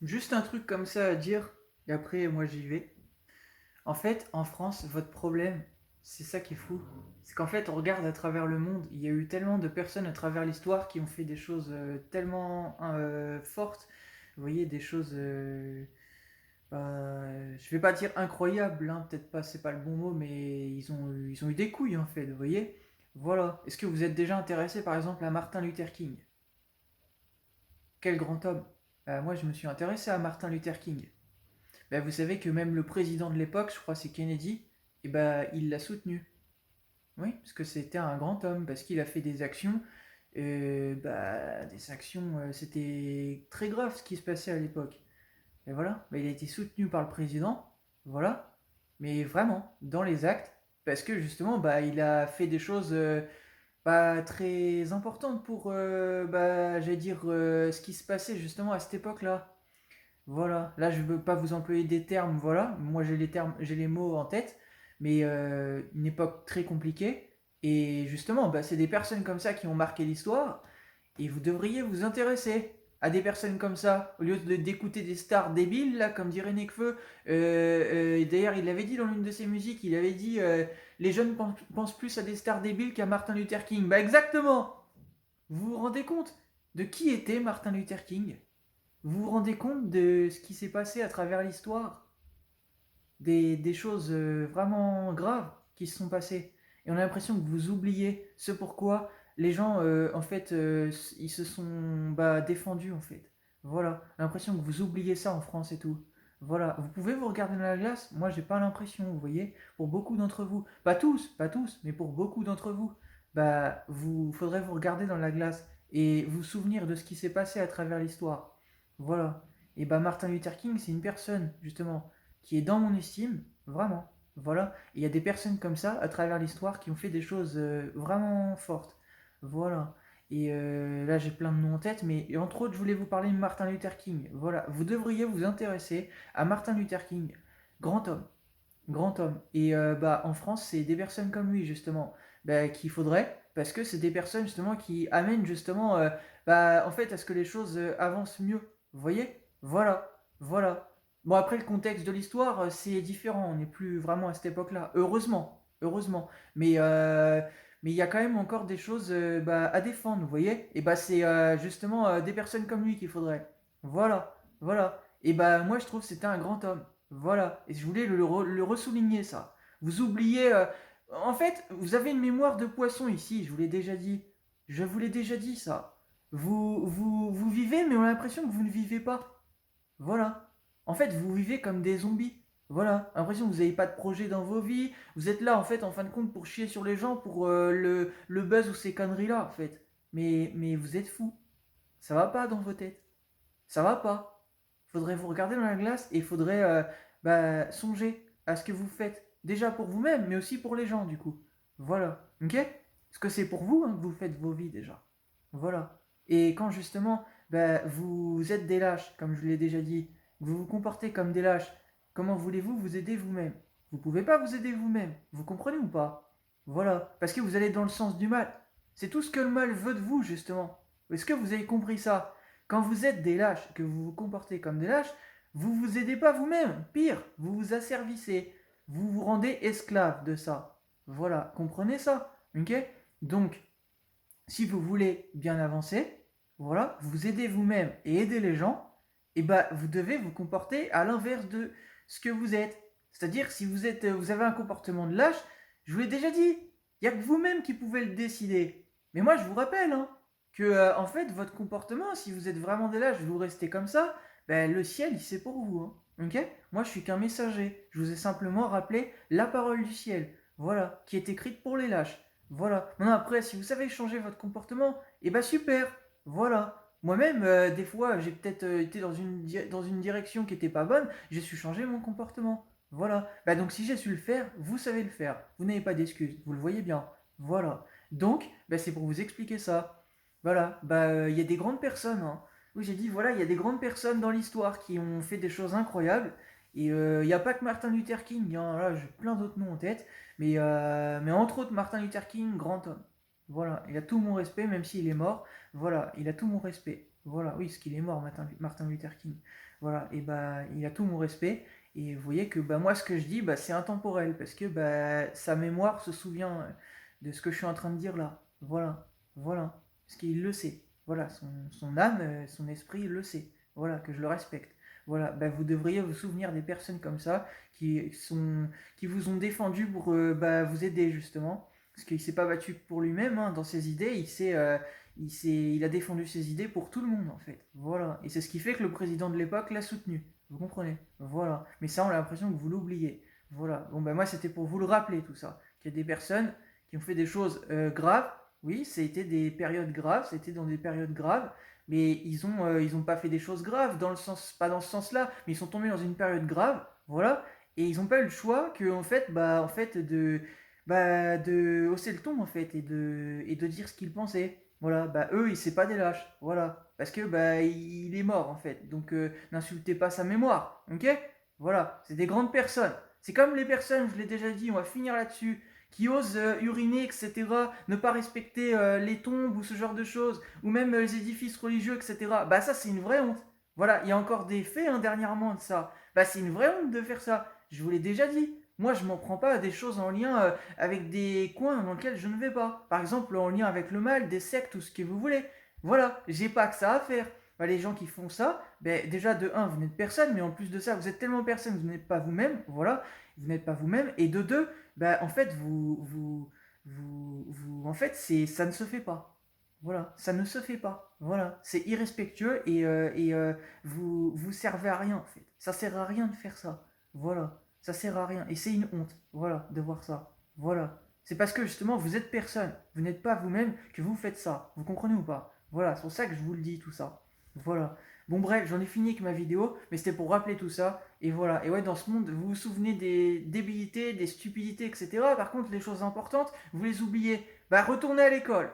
Juste un truc comme ça à dire, et après moi j'y vais. En fait, en France, votre problème, c'est ça qui est fou. C'est qu'en fait, on regarde à travers le monde, il y a eu tellement de personnes à travers l'histoire qui ont fait des choses tellement fortes. Vous voyez, des choses, je vais pas dire incroyables, hein, peut-être pas, c'est pas le bon mot, mais ils ont eu des couilles en fait, vous voyez. Voilà. Est-ce que vous êtes déjà intéressé par exemple à Martin Luther King? Quel grand homme. Moi, je me suis intéressé à Martin Luther King. Vous savez que même le président de l'époque, je crois que c'est Kennedy, il l'a soutenu. Oui, parce que c'était un grand homme, parce qu'il a fait des actions. C'était très grave ce qui se passait à l'époque. Et voilà, il a été soutenu par le président, voilà, mais vraiment, dans les actes, parce que justement, il a fait des choses pas très importantes pour, j'allais dire, ce qui se passait justement à cette époque-là. Voilà, là je veux pas vous employer des termes, voilà, moi j'ai les termes, j'ai les mots en tête, mais une époque très compliquée, et justement, c'est des personnes comme ça qui ont marqué l'histoire, et vous devriez vous intéresser à des personnes comme ça, au lieu d'écouter des stars débiles, là, comme dirait Nekfeu. Et d'ailleurs, il l'avait dit dans l'une de ses musiques, il avait dit les jeunes pensent plus à des stars débiles qu'à Martin Luther King. Bah exactement. Vous vous rendez compte de qui était Martin Luther King? Vous vous rendez compte de ce qui s'est passé à travers l'histoire? Des choses vraiment graves qui se sont passées. Et on a l'impression que vous oubliez ce pourquoi les gens, en fait, ils se sont défendus, en fait. Voilà. On a l'impression que vous oubliez ça en France et tout. Voilà. Vous pouvez vous regarder dans la glace. Moi, j'ai pas l'impression, vous voyez. Pour beaucoup d'entre vous. Pas tous, mais pour beaucoup d'entre vous. Vous, faudrait vous regarder dans la glace et vous souvenir de ce qui s'est passé à travers l'histoire. Voilà. Et Martin Luther King, c'est une personne, justement, qui est dans mon estime, vraiment. Voilà. Et il y a des personnes comme ça à travers l'histoire qui ont fait des choses vraiment fortes. Voilà. Et là, j'ai plein de noms en tête, mais entre autres, je voulais vous parler de Martin Luther King. Voilà. Vous devriez vous intéresser à Martin Luther King. Grand homme. Grand homme. Et en France, c'est des personnes comme lui, justement, qu'il faudrait, parce que c'est des personnes, justement, qui amènent, justement, en fait, à ce que les choses avancent mieux. Vous voyez? Voilà. Voilà. Bon, après, le contexte de l'histoire, c'est différent. On n'est plus vraiment à cette époque-là. Heureusement. Heureusement. Mais il y a quand même encore des choses à défendre, vous voyez? Et c'est justement des personnes comme lui qu'il faudrait. Voilà. Voilà. Et moi, je trouve que c'était un grand homme. Voilà, et je voulais le ressouligner ça. Vous oubliez... en fait, vous avez une mémoire de poisson ici, je vous l'ai déjà dit. Je vous l'ai déjà dit ça. Vous vivez, mais on a l'impression que vous ne vivez pas. Voilà. En fait, vous vivez comme des zombies. Voilà. L'impression que vous n'avez pas de projet dans vos vies. Vous êtes là, en fait, en fin de compte, pour chier sur les gens, pour le buzz ou ces conneries-là, en fait. Mais vous êtes fous. Ça va pas dans vos têtes. Ça va pas. Faudrait vous regarder dans la glace et il faudrait songer à ce que vous faites. Déjà pour vous-même, mais aussi pour les gens, du coup. Voilà. Ok? Parce que c'est pour vous hein, que vous faites vos vies déjà. Voilà. Et quand justement, vous êtes des lâches, comme je l'ai déjà dit, vous vous comportez comme des lâches, comment voulez-vous vous aider vous-même? Vous pouvez pas vous aider vous-même. Vous comprenez ou pas? Voilà. Parce que vous allez dans le sens du mal. C'est tout ce que le mal veut de vous, justement. Est-ce que vous avez compris ça? Quand vous êtes des lâches, que vous vous comportez comme des lâches, vous vous aidez pas vous-même. Pire, vous vous asservissez. Vous vous rendez esclave de ça. Voilà, comprenez ça? Ok? Donc, si vous voulez bien avancer, voilà, vous aidez vous-même et aider les gens, et vous devez vous comporter à l'inverse de ce que vous êtes. C'est-à-dire, si vous avez un comportement de lâche, je vous l'ai déjà dit, il n'y a que vous-même qui pouvez le décider. Mais moi, je vous rappelle que, en fait, votre comportement, si vous êtes vraiment des lâches, vous restez comme ça, le ciel, il c'est pour vous. Ok? Moi, je suis qu'un messager. Je vous ai simplement rappelé la parole du ciel. Voilà, qui est écrite pour les lâches. Voilà. Maintenant, après, si vous savez changer votre comportement, et super. Voilà. Moi-même, des fois, j'ai peut-être été dans une direction qui n'était pas bonne, j'ai su changer mon comportement. Voilà. Donc, si j'ai su le faire, vous savez le faire. Vous n'avez pas d'excuses. Vous le voyez bien. Voilà. Donc, c'est pour vous expliquer ça. Voilà. Il y a des grandes personnes. Hein. Oui, j'ai dit, voilà, il y a des grandes personnes dans l'histoire qui ont fait des choses incroyables. Et il n'y a pas que Martin Luther King. Hein. Là, j'ai plein d'autres noms en tête. Mais entre autres, Martin Luther King, grand homme. Voilà, il a tout mon respect, même s'il est mort. Voilà, il a tout mon respect. Voilà, oui, parce qu'il est mort, Martin Luther King. Voilà, et bah, il a tout mon respect. Et vous voyez que bah, moi, ce que je dis, bah, c'est intemporel, parce que bah, sa mémoire se souvient de ce que je suis en train de dire là. Voilà, voilà, parce qu'il le sait. Voilà, son âme, son esprit, il le sait. Voilà, que je le respecte. Voilà, bah, vous devriez vous souvenir des personnes comme ça qui vous ont défendu pour bah, vous aider justement. Parce qu'il s'est pas battu pour lui-même, hein, dans ses idées, il a défendu ses idées pour tout le monde en fait. Voilà. Et c'est ce qui fait que le président de l'époque l'a soutenu. Vous comprenez? Voilà. Mais ça, on a l'impression que vous l'oubliez. Voilà. Bon, ben moi, c'était pour vous le rappeler tout ça. Qu'il y a des personnes qui ont fait des choses graves. Oui, c'était des périodes graves. C'était dans des périodes graves. Mais ils ont pas fait des choses graves dans le sens, pas dans ce sens-là. Mais ils sont tombés dans une période grave. Voilà. Et ils n'ont pas eu le choix que en fait de hausser le ton en fait et de dire ce qu'ils pensaient. Voilà, bah eux, c'est pas des lâches, voilà, parce que bah il est mort en fait, donc n'insultez pas sa mémoire, ok? Voilà, c'est des grandes personnes. C'est comme les personnes, je l'ai déjà dit, on va finir là-dessus, qui osent uriner, etc., ne pas respecter les tombes ou ce genre de choses, ou même les édifices religieux, etc. Bah ça, c'est une vraie honte. Voilà, il y a encore des faits hein, dernièrement de ça. Bah c'est une vraie honte de faire ça. Je vous l'ai déjà dit. Moi, je m'en prends pas à des choses en lien avec des coins dans lesquels je ne vais pas. Par exemple, en lien avec le mal, des sectes ou ce que vous voulez. Voilà, j'ai pas que ça à faire. Bah, les gens qui font ça, ben, déjà de un, vous n'êtes personne, mais en plus de ça, vous êtes tellement personne, vous n'êtes pas vous-même, voilà, vous n'êtes pas vous-même, et de deux, ben, en fait, en fait, ça ne se fait pas. Voilà, ça ne se fait pas. Voilà, c'est irrespectueux et vous servez à rien en fait. Ça sert à rien de faire ça. Voilà, ça sert à rien et c'est une honte. Voilà, de voir ça. Voilà, c'est parce que justement vous êtes personne, vous n'êtes pas vous-même que vous faites ça. Vous comprenez ou pas? Voilà, c'est pour ça que je vous le dis tout ça. Voilà. Bon bref, j'en ai fini avec ma vidéo, mais c'était pour rappeler tout ça. Et voilà. Et ouais, dans ce monde, vous vous souvenez des débilités, des stupidités, etc. Par contre, les choses importantes, vous les oubliez. Bah retournez à l'école.